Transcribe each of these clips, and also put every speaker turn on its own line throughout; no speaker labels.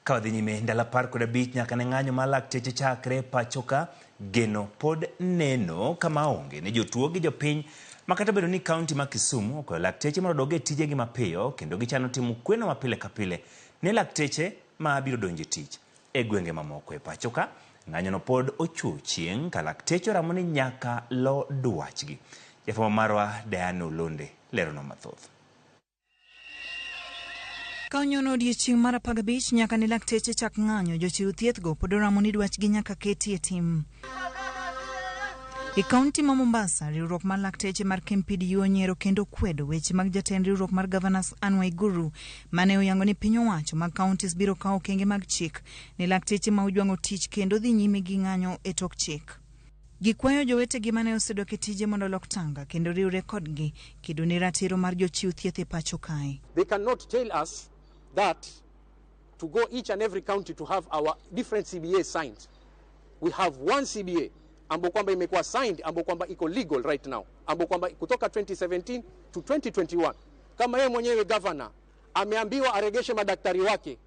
Kawadhi nyime ndalo 15 nyaka ne ng'anyo mar lakteche chakre pachoka, geno pod neno kama onge ne jotuo gi jopiny makata bedo ni kaunti ma Kisumu okwayo lakteche mondo odog e tijegi mapiyo kendo gichano timo kweno mapile ka pile ne lakteche ma biro donjo tich. E gwenge mamoko e pachoka, ng'anyono pod ochuo chieng' ka lakteche oramo ni nyaka lo dwachgi. Jafwambo marwa Diana Olonde lerono mathoth.
Kaunyono odiechieng' mar 15 nyaka ne lakteche chak ng'anyo, jochiw thieth go pod oramo ni dwachgi nyaka keti e tim. E kaunti ma Mombasa, riwruok mar lakteche mar KMPDU onyiero kendo kwedo weche mag jatend riwruok mar Governors Anne Waiguru mane oyango ni piny owacho mag counties biro kawo okenge mag chik ne lakteche ma ojwang'o tich kendo dhi nyime gi ng'anyo e tok chik. Gikwayo jowetegi mane osedok e tije mondo lok tanga kendo riwre kodgi kedo ne ratiro mar jochiw thieth e pacho kae.
They cannot tell us that to go each and every county to have our different CBA signed. We have one CBA ambapo kwamba imekuwa signed, ambapo kwamba iko legal right now, ambapo kwamba kutoka 2017 to 2021. Kama yeye mwenyewe governor ameambiwa aregeshe madaktari wake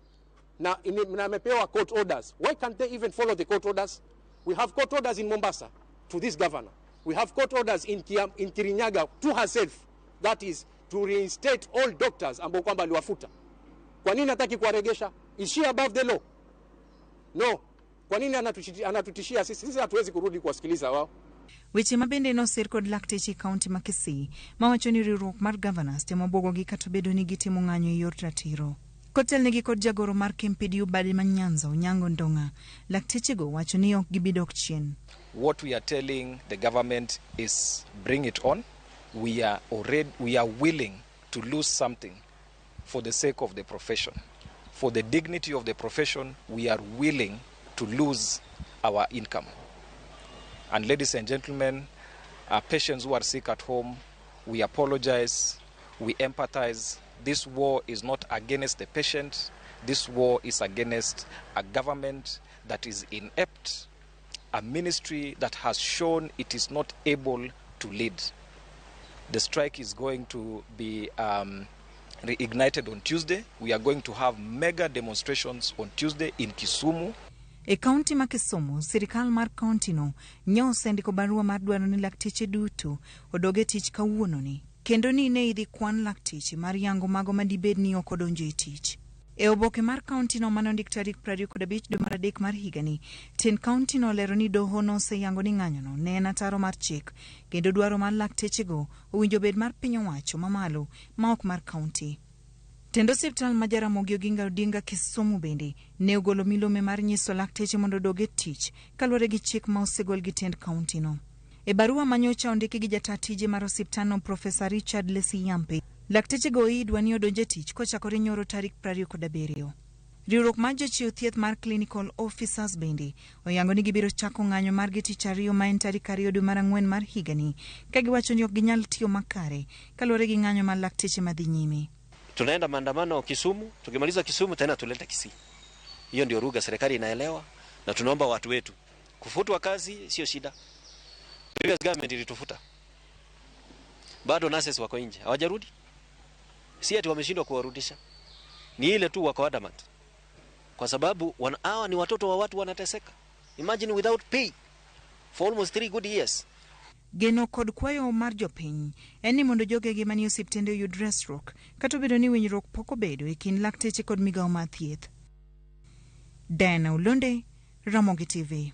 na amepewa court orders, why can't they even follow the court orders? We have court orders in Mombasa to this governor. We have court orders in Kirinyaga to herself, that is to reinstate all doctors ambao kwamba aliwafuta. Kwa nini hataki kuwaregesha? Is she above the law? No. Kwa nini anatutishia sisi? Sisi hatuwezi kurudi kuwasikiliza wao.
Weche mabende nosir kod lakteche kaunti ma Kisii mawacho ni riwruok mar governors temo bwogogi kata bedo ni gitimo ng'anyo e yor ratiro. Kotelnegi kod jagoro mar KMPDU Badi Manyanza Onyango Ndonga, lakteche go wacho ni ok gibidok chien.
What we are telling the government is bring it on. We are willing to lose something for the sake of the profession. For the dignity of the profession, we are willing to lose our income. And ladies and gentlemen, our patients who are sick at home, we apologize, we empathize. This war is not against the patient. This war is against a government that is inept, a ministry that has shown it is not able to lead. The strike is going to be reignited on Tuesday. We are going to have mega demonstrations on Tuesday in Kisumu.
E kaunti ma Kisumu, sirikal mar kaunti no nyose ndiko barua mar dwaro ni lakteche duto odoge tich kawuono ni, kendo ni ne idhi kwan lakteche mar yango mago madibed ni ok odonjo e tich. E oboke mar kaunti no manondik tarik 25 dwe mar adek mar higani, ten kaunti no lero ni doho no oseyango ni ng'anyono ne en ataro mar chik kendo dwaro mar lakteche go owinjo bed mar piny owacho mamalo ma ok mar kaunti. Tendo Osiptal ma Jaramogi Oginga Odinga Kisumu bende ne ogolo milome mar nyiso lakteche mondo odog e tich kaluwore gi chik ma osegol gi tend kaunti no. E barua manyocha ondiki gi jata tije mar osiptal no Profesa Richard Lesiyampe, lakteche go idwa ni odonje tich kochakore nyoro tarik 27. Riwruok mar jochiw thieth mar Clinical Officers bende oyango ni gibiro chako ng'anyo mar gi tich ariyo ma en tarik 2 dwe mar 4 mar higani, ka giwacho ni ok ginyal tiyo makare kaluwore gi ng'anyo mar lakteche madhi nyime.
Tunaenda maandamano Kisumu, tukimaliza Kisumu tena tuleta Kisii. Hiyo ndio lugha serikali inaelewa, na tunaomba watu wetu kufutwa kazi sio shida. Previous government ilitufuta. Bado nurses wako nje, hawajarudi. Si ati wameshindwa kuwarudisha. Ni ile tu wako adamant. Kwa sababu hawa ni watoto wa watu wanateseka. Imagine without pay for almost 3 good years.
Geno kod kwayo mar jopiny eni mondo jogegi mani osiptende oyud resruok kata bedo ni winjruok pok obedo e kind lakteche kod migawo mar thieth. Diana Olonde, Ramogi TV.